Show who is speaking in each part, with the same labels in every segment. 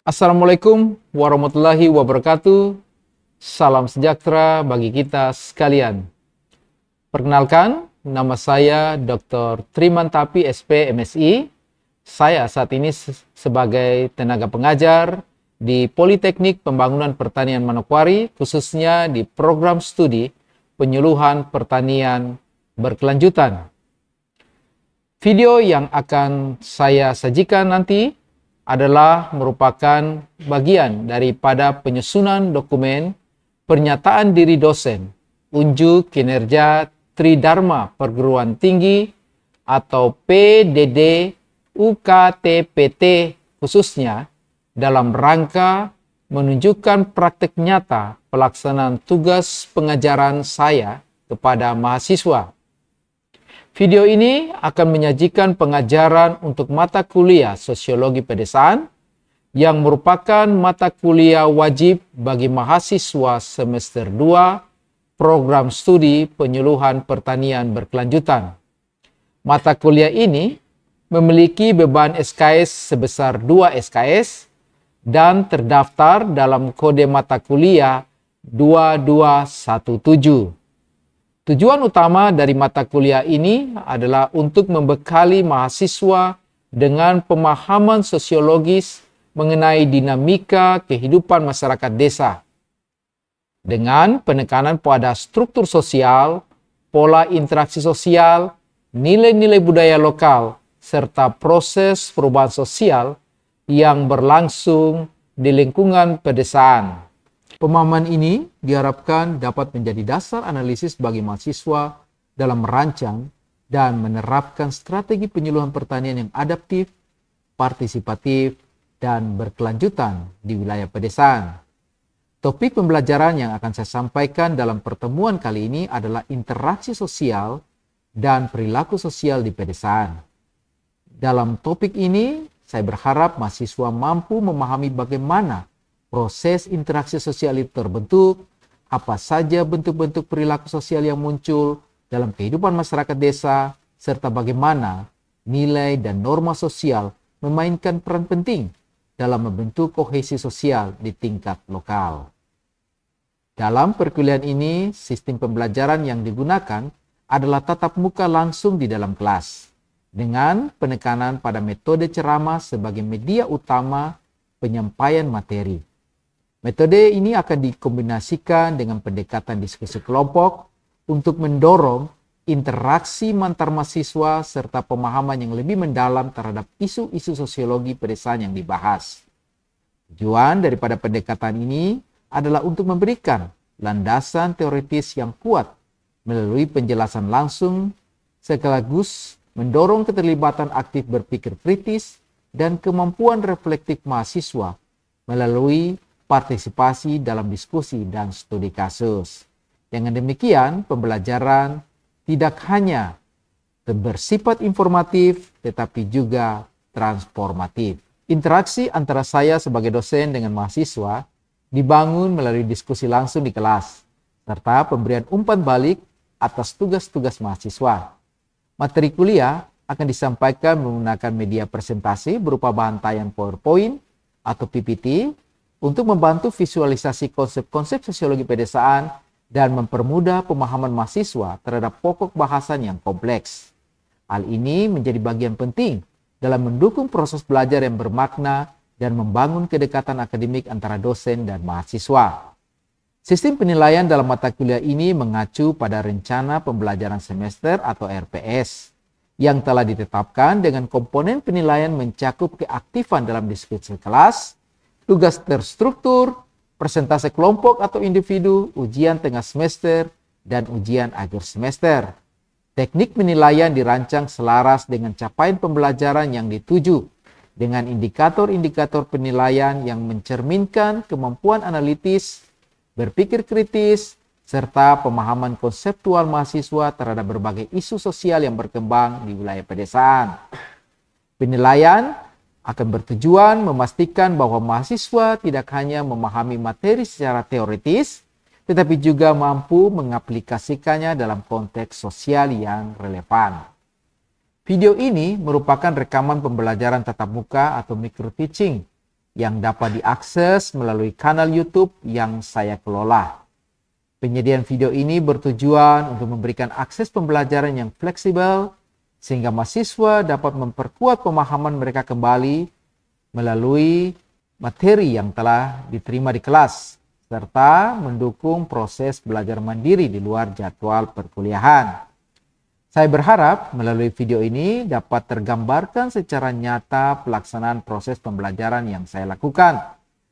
Speaker 1: Assalamualaikum warahmatullahi wabarakatuh. Salam sejahtera bagi kita sekalian. Perkenalkan, nama saya Dr. Trimantapi SP MSI. Saya saat ini sebagai tenaga pengajar di Politeknik Pembangunan Pertanian Manokwari, khususnya di program studi penyuluhan pertanian berkelanjutan. Video yang akan saya sajikan nanti adalah merupakan bagian daripada penyusunan dokumen pernyataan diri dosen unjuk kinerja Tridharma Perguruan Tinggi atau PDD UKTPT khususnya dalam rangka menunjukkan praktek nyata pelaksanaan tugas pengajaran saya kepada mahasiswa. Video ini akan menyajikan pengajaran untuk mata kuliah Sosiologi Pedesaan yang merupakan mata kuliah wajib bagi mahasiswa semester 2 program studi penyuluhan pertanian berkelanjutan. Mata kuliah ini memiliki beban SKS sebesar 2 SKS dan terdaftar dalam kode mata kuliah 2217. Tujuan utama dari mata kuliah ini adalah untuk membekali mahasiswa dengan pemahaman sosiologis mengenai dinamika kehidupan masyarakat desa, dengan penekanan pada struktur sosial, pola interaksi sosial, nilai-nilai budaya lokal, serta proses perubahan sosial yang berlangsung di lingkungan pedesaan. Pemahaman ini diharapkan dapat menjadi dasar analisis bagi mahasiswa dalam merancang dan menerapkan strategi penyuluhan pertanian yang adaptif, partisipatif, dan berkelanjutan di wilayah pedesaan. Topik pembelajaran yang akan saya sampaikan dalam pertemuan kali ini adalah interaksi sosial dan perilaku sosial di pedesaan. Dalam topik ini, saya berharap mahasiswa mampu memahami bagaimana proses interaksi sosial itu terbentuk, apa saja bentuk-bentuk perilaku sosial yang muncul dalam kehidupan masyarakat desa, serta bagaimana nilai dan norma sosial memainkan peran penting dalam membentuk kohesi sosial di tingkat lokal. Dalam perkuliahan ini, sistem pembelajaran yang digunakan adalah tatap muka langsung di dalam kelas, dengan penekanan pada metode ceramah sebagai media utama penyampaian materi. Metode ini akan dikombinasikan dengan pendekatan diskusi kelompok untuk mendorong interaksi antar mahasiswa serta pemahaman yang lebih mendalam terhadap isu-isu sosiologi pedesaan yang dibahas. Tujuan daripada pendekatan ini adalah untuk memberikan landasan teoritis yang kuat melalui penjelasan langsung sekaligus mendorong keterlibatan aktif berpikir kritis dan kemampuan reflektif mahasiswa melalui partisipasi dalam diskusi dan studi kasus. Dengan demikian, pembelajaran tidak hanya bersifat informatif, tetapi juga transformatif. Interaksi antara saya sebagai dosen dengan mahasiswa dibangun melalui diskusi langsung di kelas, serta pemberian umpan balik atas tugas-tugas mahasiswa. Materi kuliah akan disampaikan menggunakan media presentasi berupa bahan tayang PowerPoint atau PPT, untuk membantu visualisasi konsep-konsep sosiologi pedesaan dan mempermudah pemahaman mahasiswa terhadap pokok bahasan yang kompleks. Hal ini menjadi bagian penting dalam mendukung proses belajar yang bermakna dan membangun kedekatan akademik antara dosen dan mahasiswa. Sistem penilaian dalam mata kuliah ini mengacu pada rencana pembelajaran semester atau RPS yang telah ditetapkan dengan komponen penilaian mencakup keaktifan dalam diskusi kelas, tugas terstruktur, persentase kelompok atau individu, ujian tengah semester, dan ujian akhir semester. Teknik penilaian dirancang selaras dengan capaian pembelajaran yang dituju, dengan indikator-indikator penilaian yang mencerminkan kemampuan analitis, berpikir kritis, serta pemahaman konseptual mahasiswa terhadap berbagai isu sosial yang berkembang di wilayah pedesaan. Penilaian akan bertujuan memastikan bahwa mahasiswa tidak hanya memahami materi secara teoritis, tetapi juga mampu mengaplikasikannya dalam konteks sosial yang relevan. Video ini merupakan rekaman pembelajaran tatap muka atau micro teaching yang dapat diakses melalui kanal YouTube yang saya kelola. Penyediaan video ini bertujuan untuk memberikan akses pembelajaran yang fleksibel sehingga mahasiswa dapat memperkuat pemahaman mereka kembali melalui materi yang telah diterima di kelas, serta mendukung proses belajar mandiri di luar jadwal perkuliahan. Saya berharap melalui video ini dapat tergambarkan secara nyata pelaksanaan proses pembelajaran yang saya lakukan,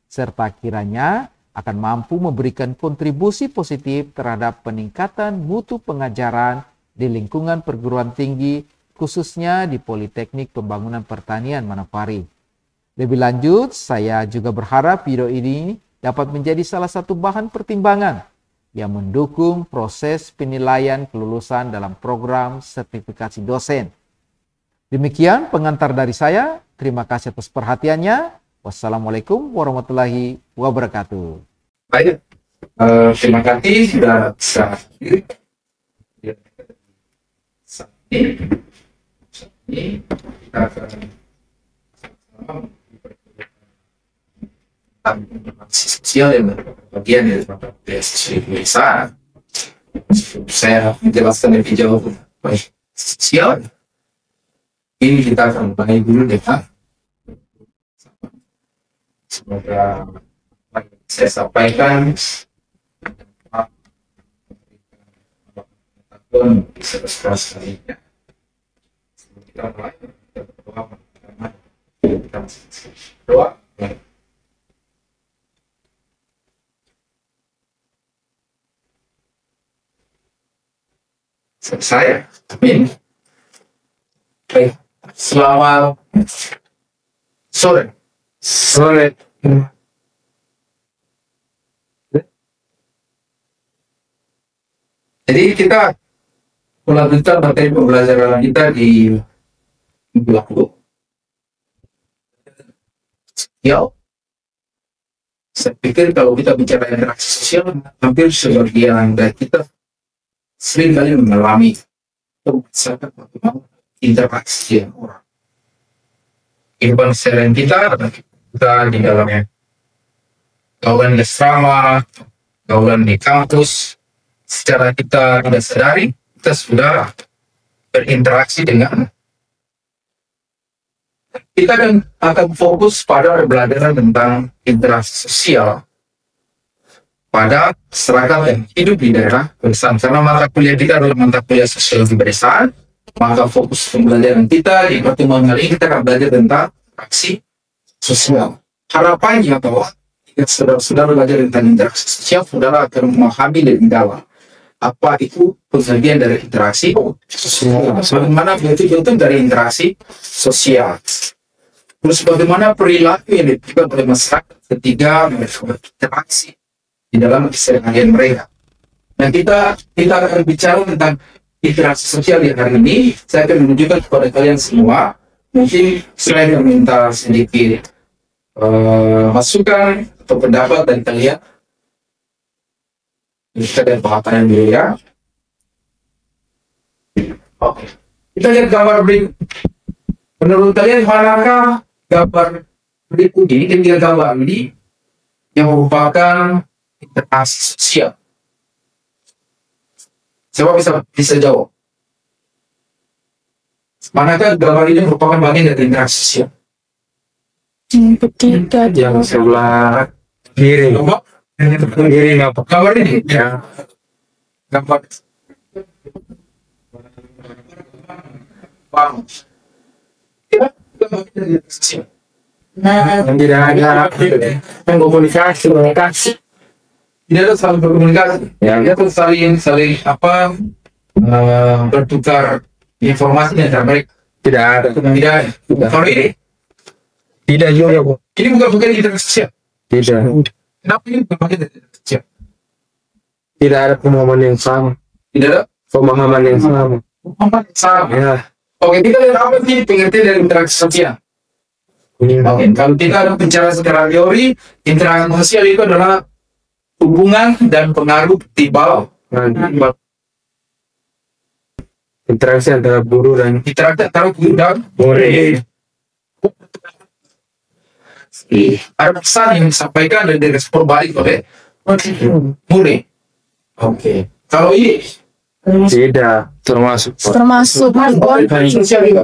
Speaker 1: serta kiranya akan mampu memberikan kontribusi positif terhadap peningkatan mutu pengajaran di lingkungan perguruan tinggi, khususnya di Politeknik Pembangunan Pertanian Manokwari. Lebih lanjut, saya juga berharap video ini dapat menjadi salah satu bahan pertimbangan yang mendukung proses penilaian kelulusan dalam program sertifikasi dosen. Demikian pengantar dari saya. Terima kasih atas perhatiannya. Wassalamualaikum warahmatullahi wabarakatuh.
Speaker 2: Baik, terima kasih sudah bisa hadir. Ini kita akan sosial yang bagian dari beasiswa Indonesia. Saya menjelaskan lebih jauh sosial. Ini kita akan mulai dulu dengan semoga saya sampaikan pun bisa terus lainnya. Kita mulai doa. Saya, amin. Baik, selamat sore. Sore. Jadi kita melanjutkan materi pembelajaran kita di minggu lalu. Ya, saya pikir kalau kita bicara interaksi sosial, hampir sebagian dari kita sering kali mengalami interaksi dengan orang. Kehidupan seharian kita di dalamnya gaulan di asrama, gaulan di kampus, secara kita tidak sadari kita sudah berinteraksi dengan. Kita akan fokus pada pembelajaran tentang interaksi sosial pada masyarakat yang hidup di daerah pedesaan. Karena mata kuliah kita adalah mata kuliah sosiologi pedesaan, maka fokus pembelajaran kita di pertemuan kali ini kita akan belajar tentang interaksi sosial. Harapannya bahwa jika saudara-saudara belajar tentang interaksi sosial, saudara akan memahami lebih dalam apa itu pengertian dari interaksi sosial, bagaimana bentuk-bentuk dari interaksi sosial, terus bagaimana perilaku yang dilakukan oleh masyarakat ketika berinteraksi di dalam keseharian mereka. Dan kita akan bicara tentang interaksi sosial di hari ini. Saya akan menunjukkan kepada kalian semua, mungkin selain meminta sedikit masukan atau pendapat dari kalian, kita lihat pengetahuan dulu ya. Oke, kita lihat gambar berikut. Menurut kalian manakah gambar berikut ini, ketiga gambar ini yang merupakan interaksi sosial? Siapa bisa jawab? Manakah gambar ini merupakan bagian dari interaksi sosial?
Speaker 3: Ketiga,
Speaker 2: yang sebelah kiri. Kiri apa? Gambar ini? Ya. Gambar. Bang. Ya, gambar dari sosial.
Speaker 3: nah,
Speaker 2: Yang tidak ada komunikasi. Tidak ada saling berkomunikasi. Ya, dia tuh saling apa bertukar informasi antara mereka. Tidak ada. Kalau ini
Speaker 3: tidak juga, Bu.
Speaker 2: ini bukan bagian interaksi sosial.
Speaker 3: Tidak.
Speaker 2: Kenapa ini bukan bagian dari interaksi sosial?
Speaker 3: Tidak ada pemahaman yang sama.
Speaker 2: Tidak ada
Speaker 3: Pemahaman yang sama.
Speaker 2: pemahaman yang sama.
Speaker 3: Ya.
Speaker 2: Oke, kita lihat apa sih pengertian dari interaksi sosial? Oke, kalau kita bicara secara teori, interaksi sosial itu adalah hubungan dan pengaruh timbal.
Speaker 3: Interaksi antara guru dan
Speaker 2: Interaksi antara guru dan
Speaker 3: murid.
Speaker 2: Ada pesan yang disampaikan dan direspon balik oleh murid.
Speaker 3: Oke.
Speaker 2: Kalau ini
Speaker 3: Tidak termasuk.
Speaker 4: Termasuk
Speaker 2: sosial juga.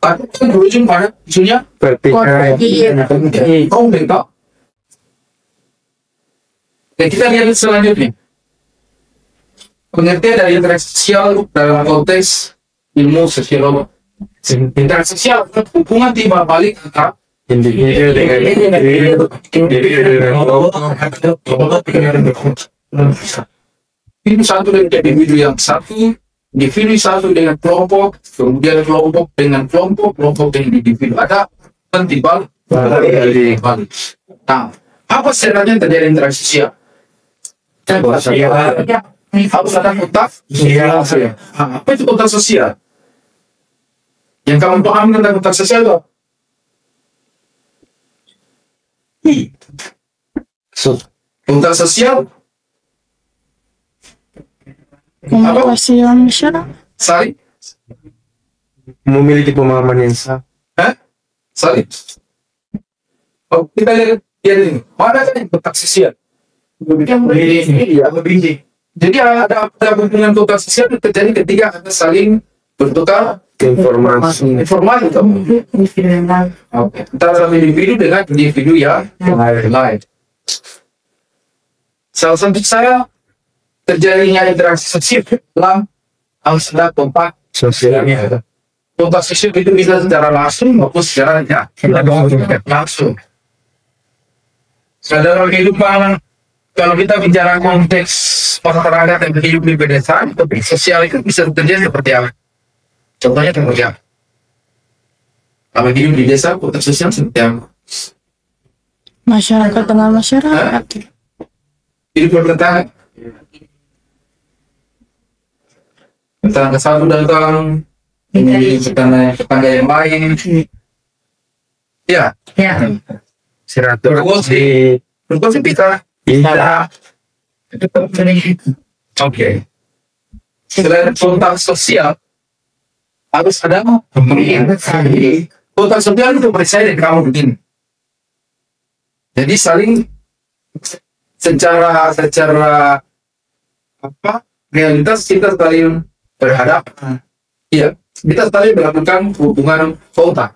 Speaker 2: Kan berujung pada isunya
Speaker 3: Pertikaian.
Speaker 2: konflik toh. Oke, kita lihat selanjutnya. Pengertian dari interaksi sosial dalam konteks ilmu sosiologi. Interaksi sosial hubungan timbal balik antara
Speaker 3: Individu dengan individu dengan
Speaker 2: individu satu dengan individu yang satu, individu satu dengan kelompok, kemudian kelompok dengan kelompok, kelompok dengan individu. Ada timbal balik. Nah, apa sebenarnya terjadi interaksi sosial? Harus ada kontak sosial. Apa itu kontak sosial? Yang kamu paham tentang kontak sosial itu? Kontak sosial
Speaker 4: komunikasi masyarakat.
Speaker 2: saling,
Speaker 3: memiliki pemahaman yang sama.
Speaker 2: saling. Oh, kita lihat ini. Mana kan kontak sosial? Jadi ada hubungan kontak sosial itu terjadi ketika ada saling bertukar
Speaker 3: Informasi.
Speaker 2: informasi. Oke. Antara satu individu dengan individu yang lain. Salah satu saya terjadinya interaksi sosial dalam harus ada kontak
Speaker 3: Sosial.
Speaker 2: kontak sosial itu bisa secara langsung maupun secara tidak langsung. Dalam kehidupan, kalau kita bicara konteks masyarakat yang hidup di pedesaan, kontak sosial itu bisa terjadi seperti apa? Contohnya seperti apa? Kalau hidup di desa, kontak sosial seperti apa?
Speaker 4: Masyarakat dengan masyarakat.
Speaker 2: Hidup bertetangga. Tetangga satu datang, ini tetangga yang lain. Ya,
Speaker 3: Silaturahmi.
Speaker 2: bergosip kita.
Speaker 3: Tidak.
Speaker 2: Oke. Selain kontak sosial, harus ada kontak sosial itu percaya dan kamu begini. Jadi saling secara apa realitas kita saling berhadapan. Iya, kita saling melakukan hubungan kontak.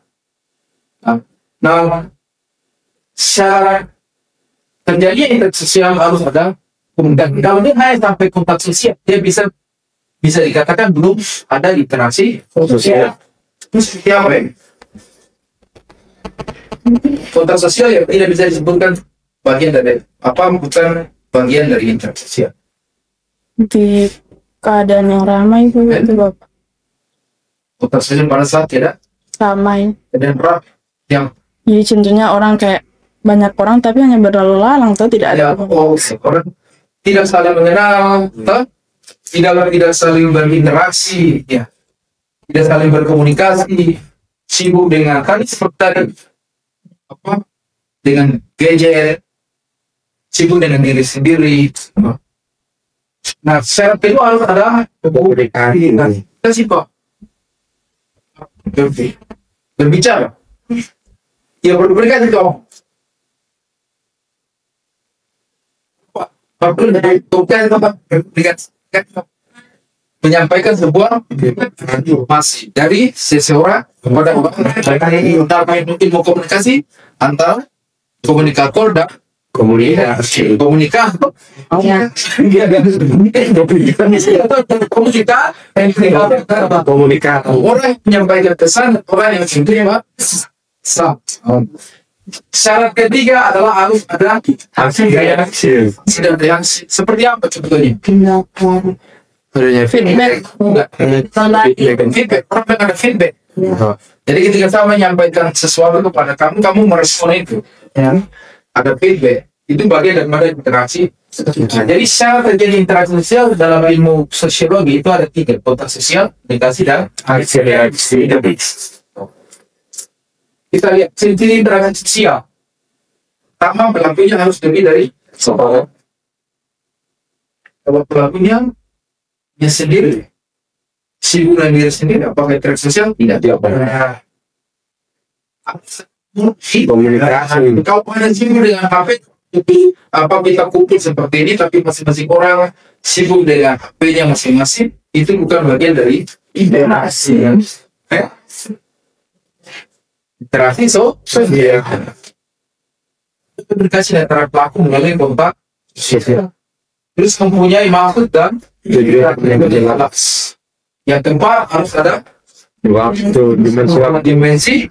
Speaker 2: Nah, secara terjadi interaksi sosial harus ada komunikasi. Kalau dia hanya sampai kontak sosial, dia bisa dikatakan belum ada interaksi sosial. Itu seperti apa ya? Kontak sosial yang tidak bisa disebutkan bagian dari apa, bukan bagian dari interaksi sosial.
Speaker 4: Di keadaan yang ramai itu Bapak.
Speaker 2: Kontak sosial pada saat tidak
Speaker 4: Ramai.
Speaker 2: dan rap yang
Speaker 4: Jadi contohnya orang kayak banyak orang tapi hanya berlalu lalang tuh tidak
Speaker 2: ada
Speaker 4: ada.
Speaker 2: orang tidak saling mengenal, toh? tidak saling berinteraksi, ya, tidak saling berkomunikasi, sibuk dengan kan seperti tadi apa dengan gadget, sibuk dengan diri sendiri. Nah, secara kedua harus ada
Speaker 3: Komunikasi.
Speaker 2: kita sih Pak berbicara, ya berkomunikasi dong. Menyampaikan sebuah informasi dari seseorang kepada orang mungkin mau komunikasi antara komunikator dan
Speaker 3: Komunikasi.
Speaker 2: komunikator.
Speaker 3: Komunikasi.
Speaker 2: Orang yang menyampaikan pesan, orang yang menerima. Syarat ketiga adalah harus ada
Speaker 3: Aksi reaksi.
Speaker 2: dan reaksi. Seperti apa contohnya?
Speaker 3: Adanya
Speaker 4: Feedback.
Speaker 2: Enggak. Feedback. Orang yang ada feedback. Jadi ketika saya menyampaikan sesuatu kepada kamu, kamu merespon itu. Ya. Ada feedback. Itu bagian daripada interaksi. Jadi syarat terjadi interaksi sosial dalam ilmu sosiologi itu ada 3: kontak sosial, komunikasi, dan
Speaker 3: Aksi reaksi.
Speaker 2: kita lihat ciri-ciri interaksi sosial. Pertama, pelakunya harus lebih dari seorang. Kalau pelakunya sendiri, sibuk dengan diri sendiri, apakah interaksi sosial? Tidak.
Speaker 3: Komunikasi.
Speaker 2: Kau pada sibuk dengan HP, tapi kita kumpul seperti ini, tapi masing-masing orang sibuk dengan HP-nya masing-masing, itu bukan bagian dari
Speaker 3: Interaksi.
Speaker 2: interaksi
Speaker 3: Iya.
Speaker 2: komunikasi antara pelaku melalui kontak,
Speaker 3: Sosial.
Speaker 2: terus mempunyai maksud dan
Speaker 3: Tujuan yang jelas.
Speaker 2: yang keempat harus ada
Speaker 3: Waktu,
Speaker 2: dimensi.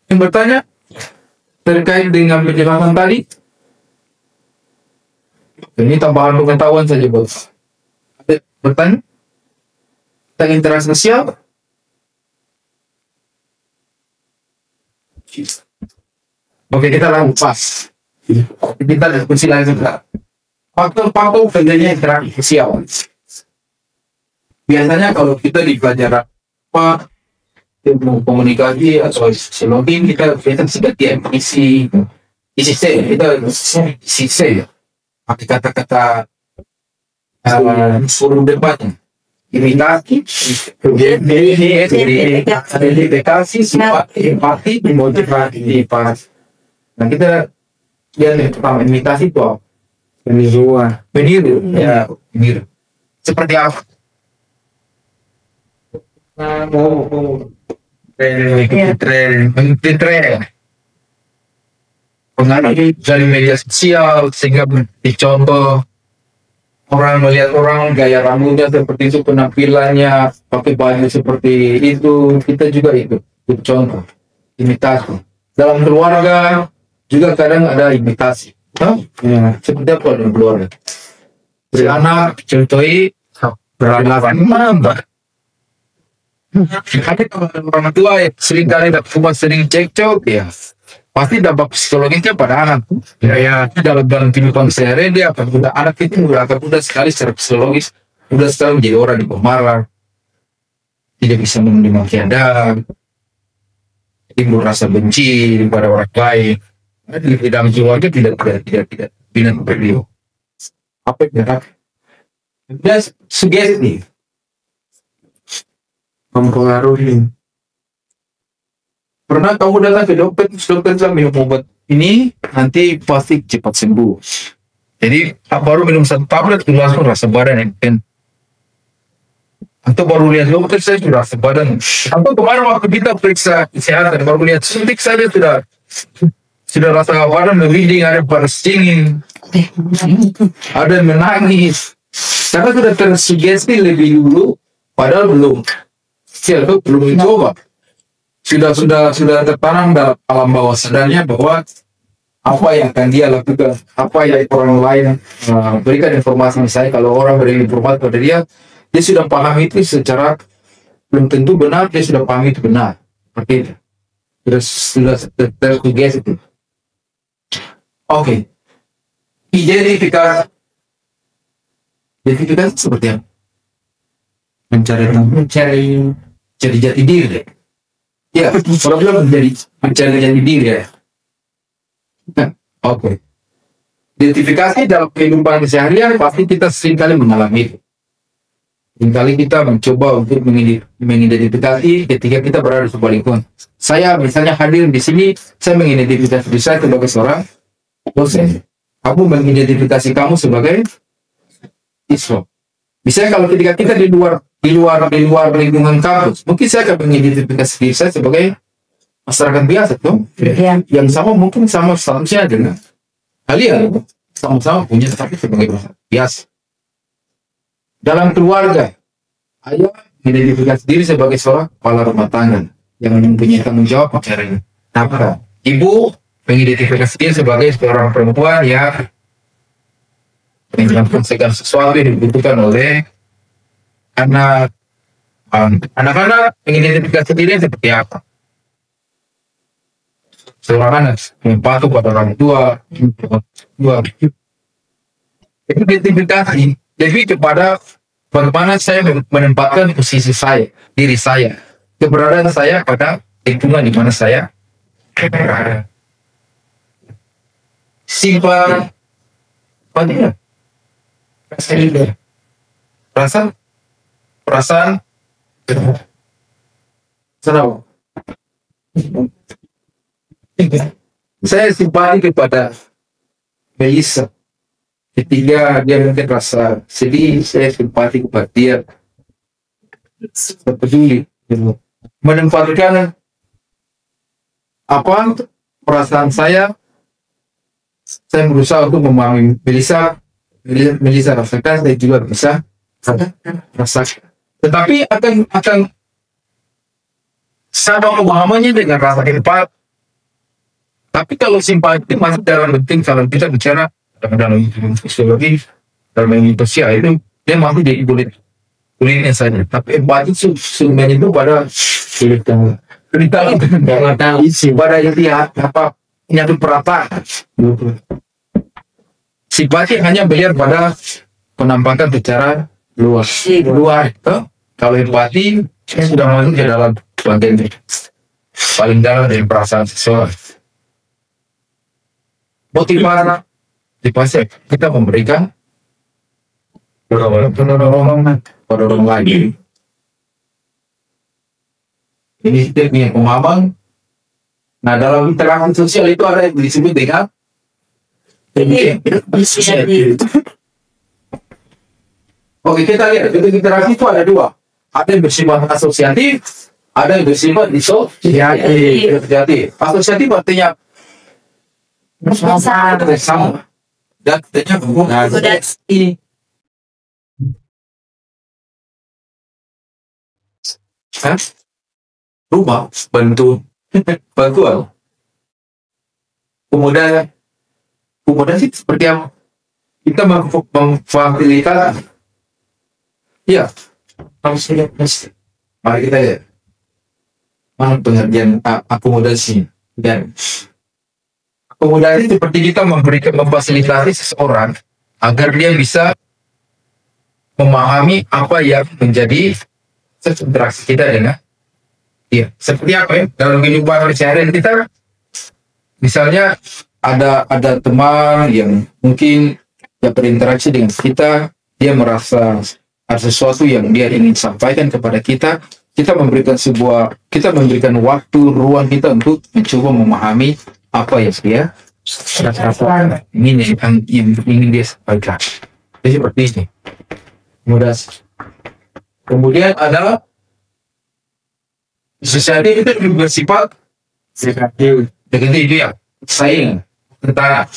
Speaker 2: Yang bertanya terkait dengan penjelasan tadi, ini tambahan pengetahuan saja bos. Ada bertanya tentang interaksi sosial? Oke, kita langsung pas. Kita diskusi langsung. Faktor-faktor kerjanya interaksi sosial. Biasanya kalau kita di pelajaran apa ilmu komunikasi atau sosiologi, kita sudah isi C, kita isi C ya. Pakai kata-kata suruh depannya. Imitasi, identifikasi, empati, motivasi. Nah kita yang pertama imitasi itu apa? Meniru, ya meniru. Seperti apa? Mengikuti tren. Pengaruh dari media sosial sehingga dicontoh. Orang melihat orang gaya rambutnya seperti itu, penampilannya pakai baju seperti itu, kita juga itu contoh, imitasi. Dalam keluarga juga kadang ada imitasi. Ya, seperti apa dalam keluarga? Si anak contohi beranggapan nambah. Ada orang tua ya sering kali cuma sering cekcok ya. Pasti dampak psikologisnya pada anak. Ya, dalam kehidupan sehari dia akan mudah, anak itu akan mudah sekali secara psikologis, mudah sekali menjadi orang yang pemarah, tidak bisa menerima keadaan, timbul rasa benci pada orang lain. Di dalam keluarga tidak bina beliau. Apa yang dia sugesti
Speaker 3: Mempengaruhi.
Speaker 2: pernah kamu datang ke dokter, dokter bilang minum obat ini nanti pasti cepat sembuh. Jadi baru minum satu tablet langsung rasa badan enten. Atau baru lihat dokter saya sudah rasa badan. Atau kemarin waktu kita periksa kesehatan baru lihat suntik saja sudah rasa badan merinding, ada bersingin, ada menangis. Karena sudah tersugesti lebih dulu, padahal belum. Siapa belum dicoba. Sudah tertanam dalam alam bawah sadarnya bahwa apa yang akan dia lakukan, apa yang orang lain berikan informasi, misalnya kalau orang beri informasi pada dia sudah paham itu secara belum tentu benar, dia sudah paham itu benar, seperti itu. Sudah tersuggest itu. Oke. Identifikasi seperti apa? Mencari jati diri. Ya, problem mencari jati diri ya. Oke. Identifikasi dalam kehidupan sehari-hari pasti kita seringkali mengalami itu. Seringkali kita mencoba untuk mengidentifikasi ketika kita berada di sebuah lingkungan. Saya misalnya hadir di sini, saya mengidentifikasi diri saya sebagai seorang dosen. Kamu mengidentifikasi kamu sebagai siswa. Misalnya kalau ketika kita di luar lingkungan kampus, mungkin saya akan mengidentifikasi diri saya sebagai masyarakat biasa, tuh.
Speaker 4: Ya.
Speaker 2: Yang sama mungkin sama statusnya dengan kalian, sama-sama punya status sebagai masyarakat biasa. Dalam keluarga, ayah mengidentifikasi diri sebagai seorang kepala rumah tangga yang mempunyai tanggung jawab mencari nafkah. Ibu mengidentifikasi diri sebagai seorang perempuan yang menyelesaikan sesuatu yang dibutuhkan oleh anak-anak mengidentifikasi diri seperti apa? Seorang anak yang patuh pada orang tua. Identifikasi lebih kepada bagaimana saya menempatkan posisi saya, diri saya, keberadaan saya pada lingkungan di mana saya berada. Sifat apa dia? Perasaan Saya simpati kepada Melissa. Ketika dia mungkin rasa sedih, saya simpati kepada dia. Peduli, gitu. Menempatkan apa perasaan saya berusaha untuk memahami Melissa rasakan, saya juga bisa rasakan. Tetapi akan sama pemahamannya dengan rasa empat. Tapi kalau simpati masuk dalam penting, kalau kita bicara dalam fisiologi, dalam ilmu sosial itu dia masuk jadi kulitnya saja. Tapi empati sebenarnya itu pada isi pada intinya apa nyatu perasaan. Simpati hanya melihat pada penampakan secara luas. Kalau empati sudah masuk ke dalam bagian paling dalam dari perasaan seseorang. Motivasi kita memberikan penolongan pada orang lain. Ini teknik pemahaman. Nah, dalam interaksi sosial itu ada yang disebut dengan Oke, kita lihat interaksi itu ada dua. Ada yang bersifat asosiatif, ada yang bersifat disosiatif. Asosiatif artinya sama. Dan artinya ini. Rumah bantuan. Kemudian sih seperti yang kita memfasilitasi. Ya, mari kita lihat mana pengertian akomodasi. Dan akomodasi seperti kita memfasilitasi seseorang agar dia bisa memahami apa yang menjadi interaksi kita dengan dia. Seperti apa ya dalam kehidupan sehari-hari kita, misalnya ada teman yang mungkin ya berinteraksi dengan kita, dia merasa ada sesuatu yang dia ingin sampaikan kepada kita, kita memberikan waktu, ruang kita untuk mencoba memahami apa yang dia rasa yang ingin dia sampaikan. Jadi seperti ini. Kemudian adalah sosialisasi itu juga bersifat dengan itu ya saing tentara.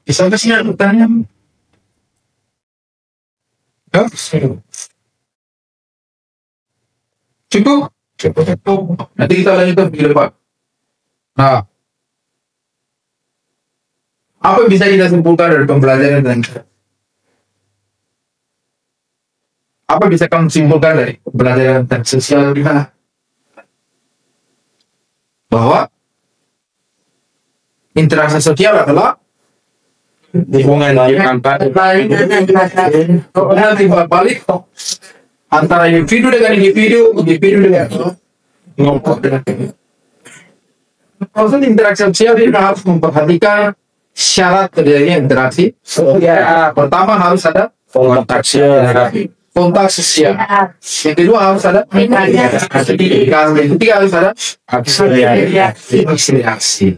Speaker 2: Misalnya sih ada pertanyaan. Cukup. Nanti kita lanjutkan di depan. Nah, apa yang bisa kita simpulkan dari pembelajaran dan apa bisa kamu simpulkan dari pembelajaran dan sosial di mana? Bahwa interaksi sosial adalah hubungan yang timbal balik antara individu dengan individu dengan kelompok dengan proses interaksi sosial kita harus memperhatikan syarat terjadinya interaksi sosial. Pertama harus ada kontak sosial. Yang kedua harus ada yang ketiga harus ada aksi.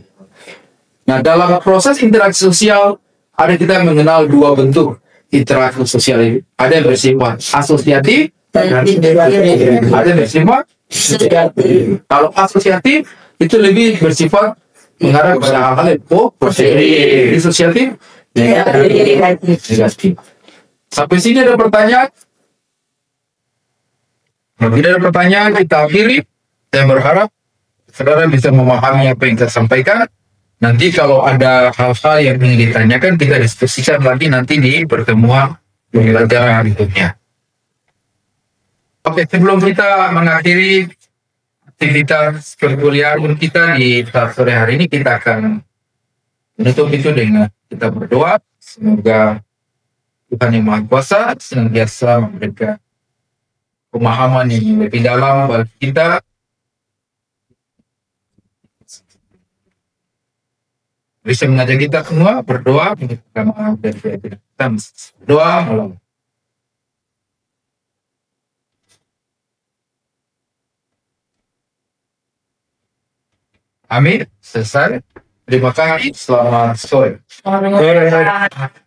Speaker 2: Nah, dalam proses interaksi sosial kita mengenal dua bentuk interaksi sosial ini. Ada yang bersifat asosiatif, ada yang bersifat asosiatif. Kalau asosiatif itu lebih bersifat mengarah kepada hal-hal yang positif. Disosiatif negatif. Sampai sini ada pertanyaan? Kalau tidak ada pertanyaan, kita akhiri. Saya berharap saudara bisa memahami apa yang saya sampaikan. Nanti kalau ada hal-hal yang ingin ditanyakan, kita diskusikan lagi nanti di pertemuan pembelajaran berikutnya. Oke, sebelum kita mengakhiri aktivitas perkuliahan kita di sore hari ini, kita akan menutup itu dengan kita berdoa. Semoga Tuhan Yang Maha Kuasa senantiasa memberikan pemahaman yang lebih dalam bagi kita. Bisa mengajak kita semua berdoa bersama dan kita berdoa malam. Amin. Selesai. Terima kasih. Selamat sore.
Speaker 4: Selamat